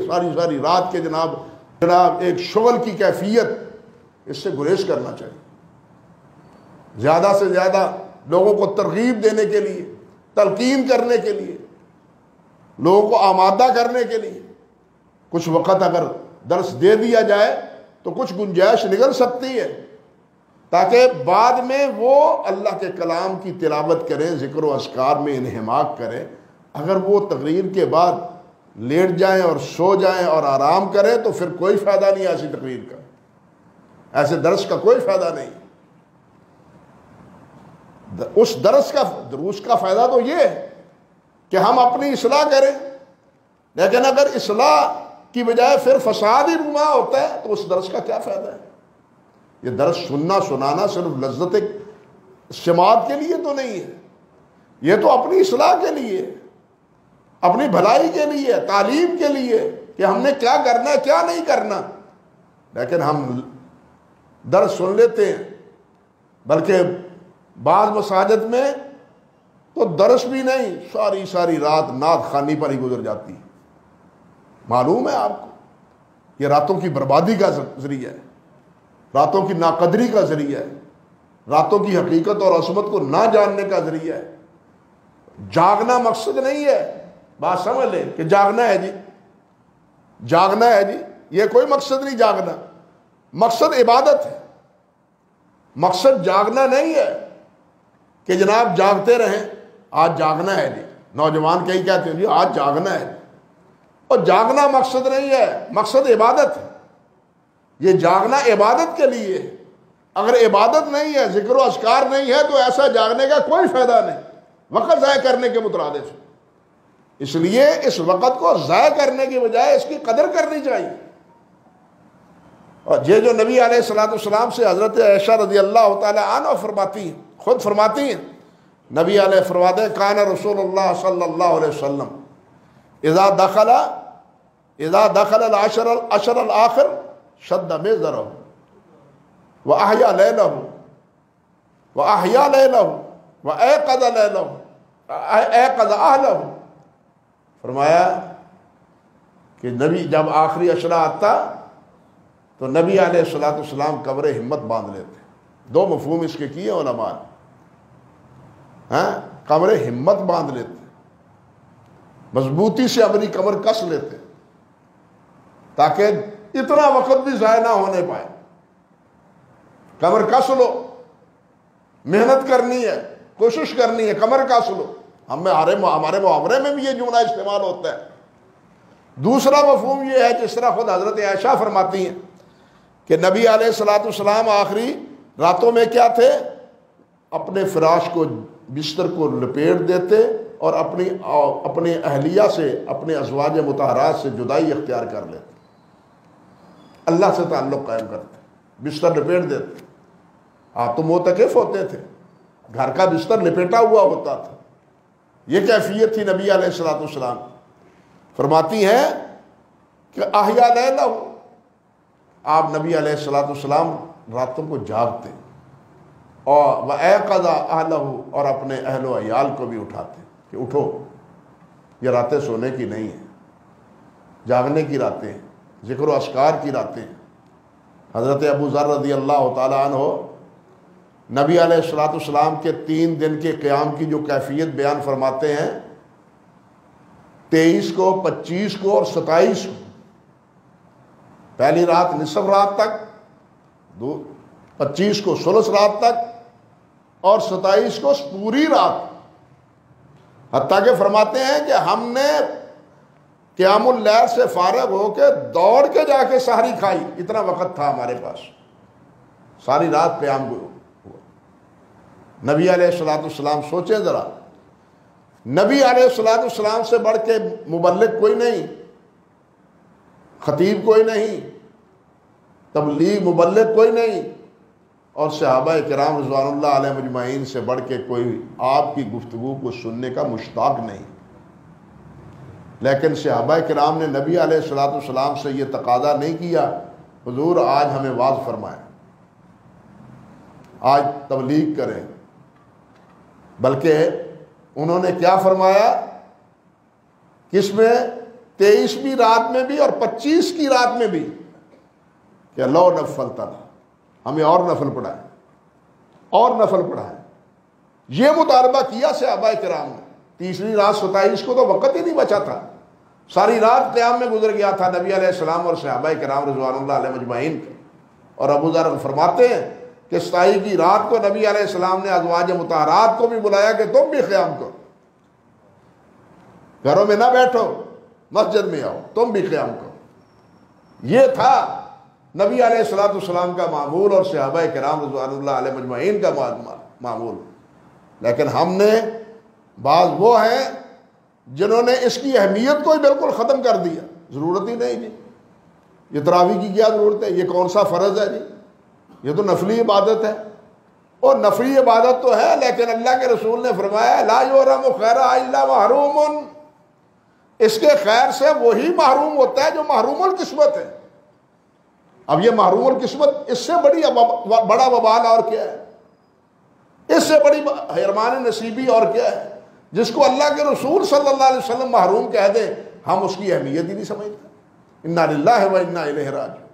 ساری ساری رات کے جناب ایک شغل کی کیفیت، اس سے گریز کرنا چاہیے. زیادہ سے زیادہ لوگوں کو ترغیب دینے کے لیے، تلقین کرنے کے لیے، لوگوں کو آمادہ کرنے کے لیے کچھ وقت اگر درس دے دیا جائے تو کچھ گنجائش نکل سکتی ہے، تاکہ بعد میں وہ اللہ کے کلام کی تلاوت کریں، ذکر و اذکار میں انہماک کریں. اگر وہ تقریر کے بعد لیٹ جائیں اور سو جائیں اور آرام کریں تو پھر کوئی فائدہ نہیں ایسی تقریر کا، ایسے درس کا کوئی فائدہ نہیں. اس دروس کا فائدہ تو یہ ہے کہ ہم اپنی اصلاح کریں، لیکن اگر اصلاح کی بجائے پھر فساد ہی رونما ہوتا ہے تو اس درس کا کیا فائدہ ہے؟ یہ درس سننا سنانا صرف لذت سماعت کے لیے تو نہیں ہے، یہ تو اپنی اصلاح کے لیے، اپنی بھلائی کے لیے، تعلیم کے لیے کہ ہم نے کیا کرنا ہے کیا نہیں کرنا. لیکن ہم درس سن لیتے ہیں، بلکہ بعض مساجد میں تو درس بھی نہیں، ساری ساری رات نعت خوانی پر ہی گزر جاتی ہے. معلوم ہے آپ کو یہ راتوں کی بربادی کا ذریعہ ہے، راتوں کی ناقدری کا ذریعہ ہے، راتوں کی حقیقت اور عظمت کو نہ جاننے کا ذریعہ ہے. جاگنا مقصد نہیں ہے، بات سمجھ لیں کہ جاگنا ہے جی، جاگنا ہے جی، یہ کوئی مقصد نہیں. جاگنا مقصد عبادت ہے، مقصد جاگنا نہیں ہے کہ جناب جاگتے رہیں. آج جاگنا ہے جی، نوجوان کئی کہتے ہیں جی آج جاگنا ہے، اور جاگنا مقصد نہیں ہے، مقصد عبادت ہے. یہ جاگنا عبادت کے لیے، اگر عبادت نہیں ہے، ذکر و اذکار نہیں ہے تو ایسا جاگنے کا کوئی فائدہ نہیں، وقت ضائع کرنے کے مترادف. اس لیے اس وقت کو ضائع کرنے کی بجائے اس کی قدر کرنی چاہیے. اور یہ جو نبی علیہ السلام سے حضرت عائشہ رضی اللہ تعالی عنہ فرماتی ہیں، خود فرماتی ہیں، نبی علیہ فرماتے ہیں کان رسول اللہ صلی اللہ علیہ وسلم اذا دخل العشر الاخر شد مئزرہ واحیا لیلہ وایقظ اہلہ. فرمایا کہ نبی جب آخری عشرہ آتا تو نبی علیہ السلام قبر ہمت باندھ لیتے. دو مفہوم اس کے کیے علماء نے. قبر ہمت باندھ لیتے، مضبوطی سے اپنی کمر کس لیتے تاکہ اتنا وقت بھی ضائع نہ ہونے پائے. کمر کس لو، محنت کرنی ہے، کوشش کرنی ہے، کمر کس لو. ہمارے محاورے میں بھی یہ جملہ استعمال ہوتا ہے. دوسرا مفہوم یہ ہے جس طرح خود حضرت عائشہ فرماتی ہیں کہ نبی علیہ السلام آخری راتوں میں کیا تھے، اپنے فراش کو، بستر کو لپیٹ دیتے اور اپنے اہلیہ سے، اپنے ازواج مطہرات سے جدائی اختیار کر لیتے، اللہ سے تعلق قائم کرتے، بستر لپیٹ دیتے. آپ تو معتکف ہوتے تھے، گھر کا بستر لپیٹا ہوا ہوتا تھا. یہ کیفیت تھی نبی علیہ السلام. فرماتی ہیں کہ احیا لیلہ، آپ نبی علیہ السلام راتوں کو جاگتے اور وایقظ اہلہ، اور اپنے اہل و عیال کو بھی اٹھاتے کہ اٹھو، یہ راتیں سونے کی نہیں ہیں، جاگنے کی راتیں ہیں، ذکر و اذکار کی راتیں ہیں. حضرت ابو ذر رضی اللہ تعالی عنہ نبی علیہ السلام کے 3 دن کے قیام کی جو کیفیت بیان فرماتے ہیں، 23 کو، 25 کو اور 27 کو. پہلی رات نصف رات تک، 25 کو ثلث رات تک، اور 27 کو پوری رات. حتیٰ کہ فرماتے ہیں کہ ہم نے قیام اللیل سے فارغ ہو کے دوڑ کے جا کے سحری کھائی، اتنا وقت تھا ہمارے پاس. ساری رات قیام ہوا. نبی علیہ السلام سوچیں ذرا، نبی علیہ السلام سے بڑھ کے مبلغ کوئی نہیں، خطیب کوئی نہیں، تبلیغ مبلغ کوئی نہیں، اور صحابہ کرام رضوان اللہ علیہ مجمعین سے بڑھ کے کوئی آپ کی گفتگو کو سننے کا مشتاق نہیں. لیکن صحابہ کرام نے نبی علیہ السلام سے یہ تقاضا نہیں کیا حضور آج ہمیں واعظ فرمائیں، آج تبلیغ کریں، بلکہ انہوں نے کیا فرمایا، کس میں 23ویں رات میں بھی اور 25 کی رات میں بھی کہ لو نفلتنا، ہمیں اور نفل پڑھائیں، اور نفل پڑھائیں. یہ مطالبہ کیا صحابہ کرام نے. تیسری رات 27 کو تو وقت ہی نہیں بچا تھا، ساری رات قیام میں گزر گیا تھا نبی علیہ السلام اور صحابہ کرام رضوان اللہ علیہ مجمعین. اور ابو ذر فرماتے ہیں کہ 27 کی رات کو نبی علیہ السلام نے ازواج مطہرات کو بھی بلایا کہ تم بھی قیام کرو، گھروں میں نہ بیٹھو، مسجد میں آؤ، تم بھی قیام کرو. یہ تھا نبی علیہ السلام کا معمول اور صحابہ کرام رضوان اللہ علیہ مجمعین کا معمول. لیکن ہم نے بعض وہ ہیں جنہوں نے اس کی اہمیت کو ہی بالکل ختم کر دیا. ضرورت ہی نہیں جی، یہ تراویح کی کیا ضرورت ہے، یہ کون سا فرض ہے جی، یہ تو نفلی عبادت ہے. اور نفلی عبادت تو ہے، لیکن اللہ کے رسول نے فرمایا لا یحرم خیرہ الا محروم، اس کے خیر سے وہی محروم ہوتا ہے جو محروم القسمت ہے. اب یہ محروم القسمت، اس سے بڑا وبال اور کیا ہے، اس سے بڑی حرمان نصیبی اور کیا ہے. جس کو اللہ کے رسول صلی اللہ علیہ وسلم محروم کہہ دیں، ہم اس کی اہمیت ہی نہیں سمجھتے. انا للہ و انا الیہ راجعون.